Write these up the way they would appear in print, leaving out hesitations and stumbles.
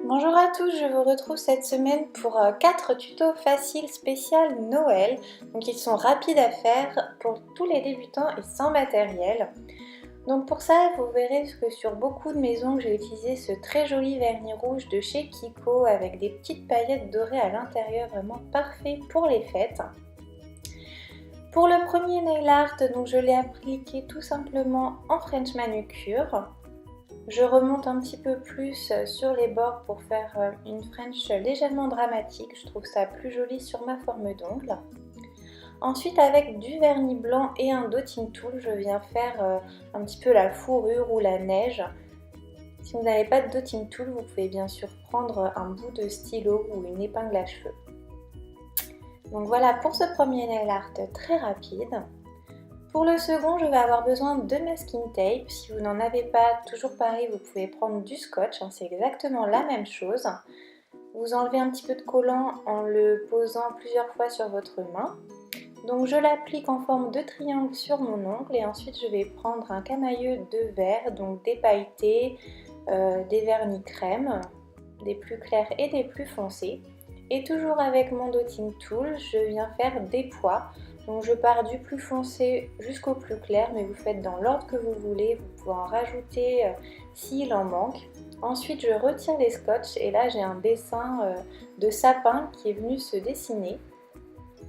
Bonjour à tous, je vous retrouve cette semaine pour 4 tutos faciles spécial Noël. Donc ils sont rapides à faire pour tous les débutants et sans matériel. Donc pour ça, vous verrez que sur beaucoup de mes ongles, j'ai utilisé ce très joli vernis rouge de chez Kiko avec des petites paillettes dorées à l'intérieur, vraiment parfait pour les fêtes. Pour le premier nail art, donc je l'ai appliqué tout simplement en French manucure. Je remonte un petit peu plus sur les bords pour faire une French légèrement dramatique. Je trouve ça plus joli sur ma forme d'ongle. Ensuite, avec du vernis blanc et un dotting tool, je viens faire un petit peu la fourrure ou la neige. Si vous n'avez pas de dotting tool, vous pouvez bien sûr prendre un bout de stylo ou une épingle à cheveux. Donc voilà pour ce premier nail art très rapide. Pour le second, je vais avoir besoin de masking tape. Si vous n'en avez pas, toujours pareil, vous pouvez prendre du scotch, c'est exactement la même chose. Vous enlevez un petit peu de collant en le posant plusieurs fois sur votre main. Donc je l'applique en forme de triangle sur mon ongle et ensuite je vais prendre un camailleux de verre, donc des pailletés, des vernis crème, des plus clairs et des plus foncés. Et toujours avec mon dotting tool, je viens faire des pois. Donc je pars du plus foncé jusqu'au plus clair, mais vous faites dans l'ordre que vous voulez. Vous pouvez en rajouter s'il en manque. Ensuite je retire les scotch et là j'ai un dessin de sapin qui est venu se dessiner.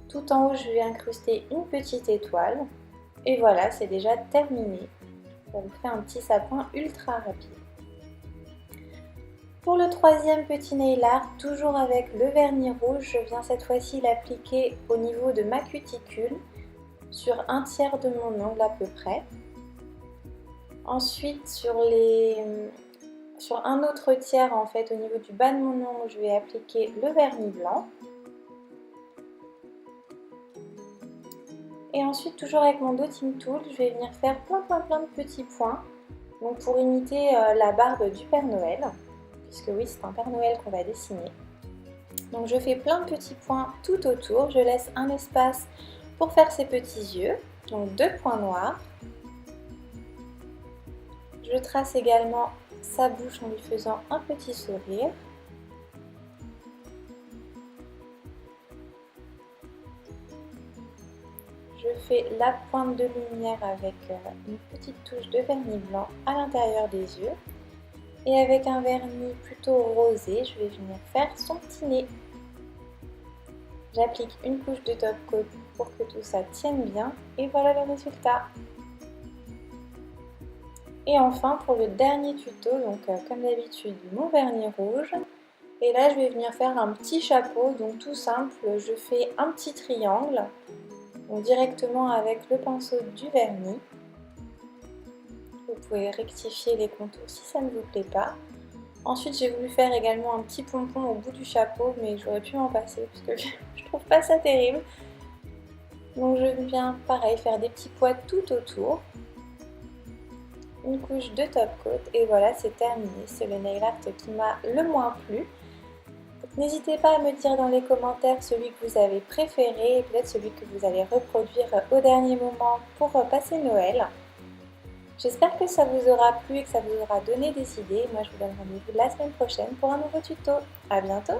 Tout en haut je vais incruster une petite étoile. Et voilà, c'est déjà terminé. Ça vous fait un petit sapin ultra rapide. Pour le troisième petit nail art, toujours avec le vernis rouge, je viens cette fois-ci l'appliquer au niveau de ma cuticule, sur un tiers de mon ongle à peu près. Ensuite, sur un autre tiers, en fait, au niveau du bas de mon ongle, je vais appliquer le vernis blanc. Et ensuite, toujours avec mon dotting tool, je vais venir faire plein de petits points, donc pour imiter la barbe du Père Noël. Puisque oui, c'est un Père Noël qu'on va dessiner. Donc je fais plein de petits points tout autour, je laisse un espace pour faire ses petits yeux, donc 2 points noirs. Je trace également sa bouche en lui faisant un petit sourire. Je fais la pointe de lumière avec une petite touche de vernis blanc à l'intérieur des yeux. Et avec un vernis plutôt rosé, je vais venir faire son petit nez. J'applique une couche de top coat pour que tout ça tienne bien et voilà le résultat. Et enfin pour le dernier tuto, donc comme d'habitude mon vernis rouge. Et là je vais venir faire un petit chapeau, donc tout simple, je fais un petit triangle, donc directement avec le pinceau du vernis. Vous pouvez rectifier les contours si ça ne vous plaît pas. Ensuite j'ai voulu faire également un petit pompon au bout du chapeau, mais j'aurais pu m'en passer parce que je trouve pas ça terrible. Donc je viens pareil faire des petits pois tout autour. Une couche de top coat et voilà, c'est terminé. C'est le nail art qui m'a le moins plu. N'hésitez pas à me dire dans les commentaires celui que vous avez préféré et peut-être celui que vous allez reproduire au dernier moment pour passer Noël. J'espère que ça vous aura plu et que ça vous aura donné des idées. Moi je vous donne rendez-vous la semaine prochaine pour un nouveau tuto. À bientôt!